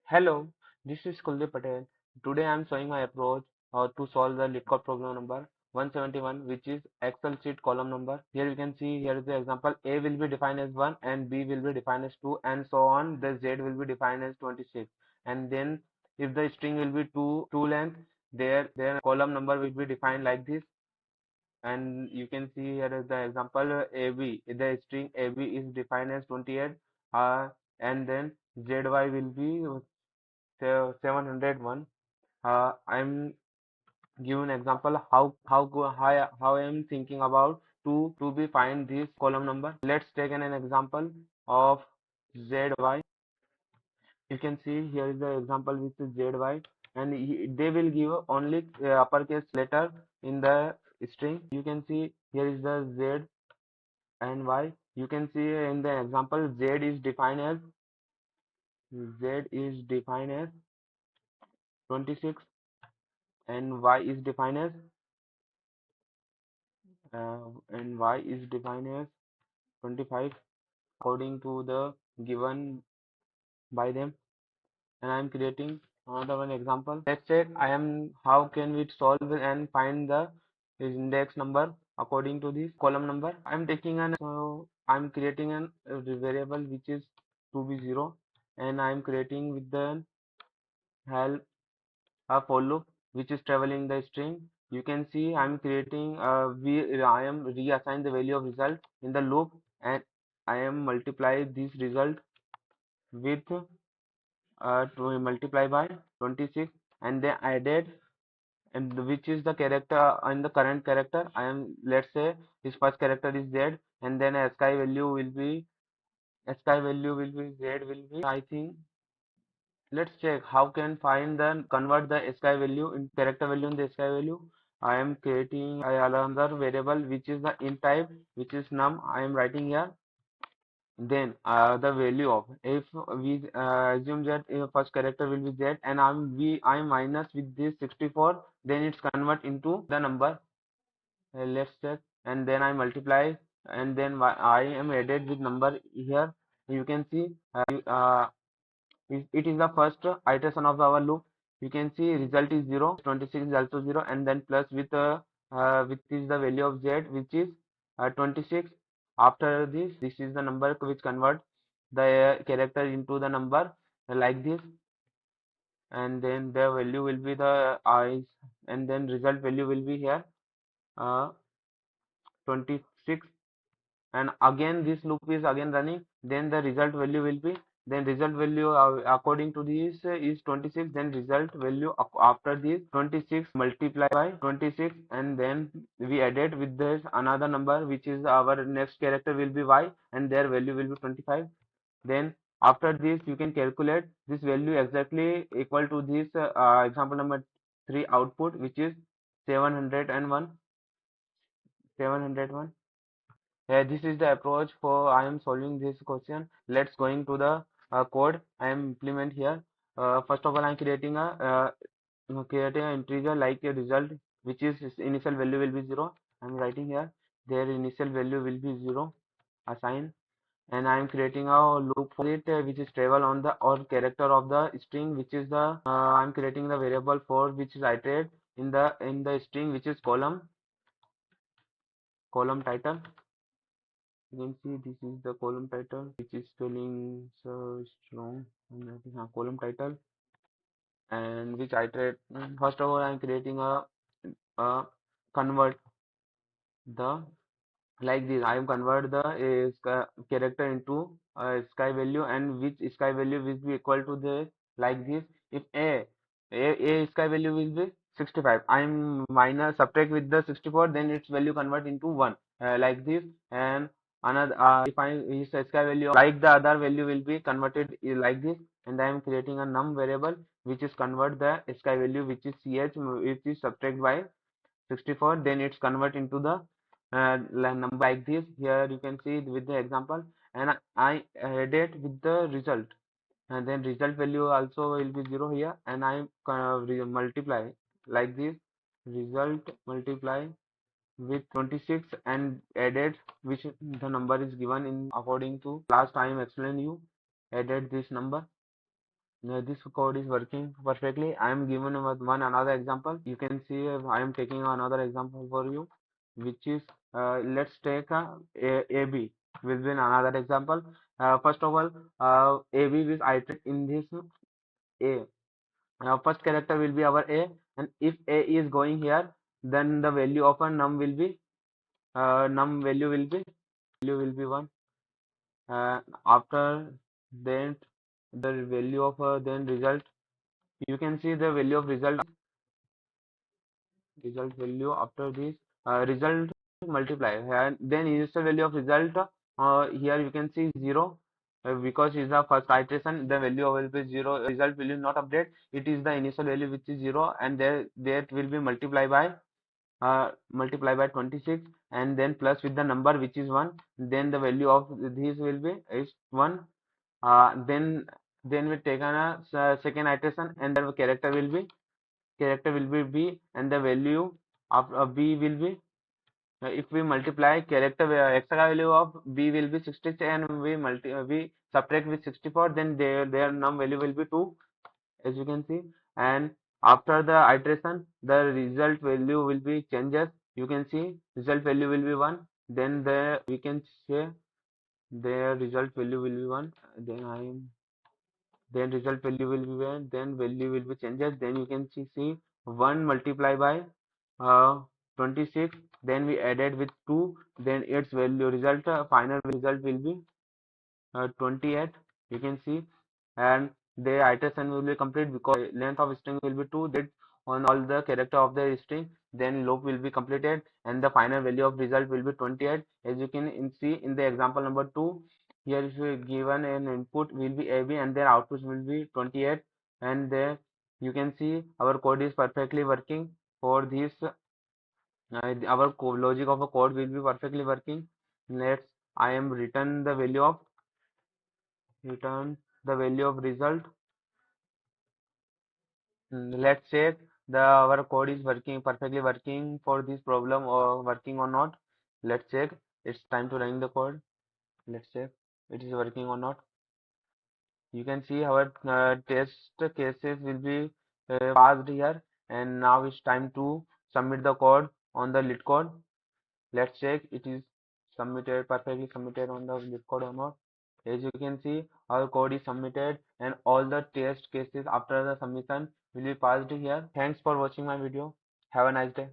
Hello, this is Kuldeep Patel. Today I am showing my approach to solve the LeetCode problem number 171, which is Excel sheet column number. Here you can see here is the example. A will be defined as 1 and B will be defined as 2 and so on. The Z will be defined as 26. And then if the string will be 2 length, their column number will be defined like this. And you can see here is the example AB. The string AB is defined as 28 and then ZY will be 701. I'm giving example how I am thinking about to be find this column number. Let's take an example of ZY. You can see here is the example with ZY, and they will give only uppercase letter in the string. You can see here is the Z and Y. You can see in the example Z is defined as 26 and Y is defined as 25 according to the given by them. And I am creating another one example. Let's say I am how can we solve and find the index number according to this column number. I am taking an I'm creating an variable which is to be 0, and I am creating with the help a for loop which is traveling the string. You can see I'm creating I am reassign the value of result in the loop, and I am multiply this result with to multiply by 26, and then added and which is the character and the current character. I am, let's say his first character is Z, and then sky value will be Z will be, I think. Let's check how can find the convert the sky value in character value in the sky value. I am creating another variable which is the int type, which is num. I am writing here. Then the value of, if we assume that first character will be Z and I'm minus with this 64, then it's convert into the number. Let's check, and then I multiply, and then I am added with number here. You can see it is the first iteration of our loop. You can see result is 0, 26 is also 0, and then plus with is the value of Z, which is 26. After this is the number which convert the character into the number like this, and then the value will be the eyes, and then result value will be here 26, and again this loop is again running. Then the result value will be, then result value according to this is 26, then result value after this 26 multiply by 26, and then we added with this another number which is our next character will be Y, and their value will be 25. Then after this you can calculate this value exactly equal to this example number 3 output, which is 701. 701. This is the approach for I am solving this question. Let's going to the code I am implement here. First of all, I am creating an integer like a result, which is initial value will be 0. I am writing here their initial value will be 0, assign, and I am creating a loop for it which is travel on the or character of the string, which is the I am creating the variable for which is iterate in the string, which is column title. You can see this is the column title, which is spelling so strong. And I think column title, and which iterate. First of all, I'm creating a convert the like this. I am convert the character into sky value, and which sky value will be equal to the like this. If a sky value will be 65, I am minus subtract with the 64, then its value convert into 1 like this. And another if I is sky value like the other value will be converted like this, and I am creating a num variable which is convert the sky value which is ch, which is subtract by 64, then it's convert into the number like this. Here you can see with the example, and I added with the result, and then result value also will be 0 here, and I multiply like this, result multiply with 26 and added which the number is given in according to last time explain you, added this number. This code is working perfectly. I am given with one another example. You can see I am taking another example for you, which is let's take AB will be another example. First of all, AB is iterate in this A. First character will be our A, and if A is going here, then the value of a num will be num value will be 1. After then the value of then result, you can see the value of result value after this result multiply, and then initial value of result here you can see 0, because is the first iteration, the value will be 0, result will not update, it is the initial value which is 0, and there that will be multiply by 26, and then plus with the number which is 1, then the value of this will be is 1. Then we take on a second iteration, and the character will be B, and the value of B will be if we multiply character extra value of B will be 66, and we subtract with 64, then their num value will be 2, as you can see. And after the iteration, the result value will be changes. You can see result value will be 1, then the we can say their result value will be 1, then result value will be 1, then value will be changes, then you can see 1 multiplied by uh, 26, then we added with 2, then its value result final result will be 28, you can see. And the iteration will be complete because length of string will be 2, that on all the character of the string, then loop will be completed, and the final value of result will be 28, as you can see in the example number 2. Here if you given an input will be AB, and their output will be 28, and there you can see our code is perfectly working for this. Our logic of a code will be perfectly working. Let's I am return the value of result. Let's check the our code is working perfectly working for this problem or working or not. Let's check. It's time to run the code. Let's check it is working or not. You can see our test cases will be passed here, and now it's time to submit the code on the LeetCode. Let's check it is perfectly submitted on the LeetCode or not. As you can see, our code is submitted, and all the test cases after the submission will be passed here. Thanks for watching my video. Have a nice day.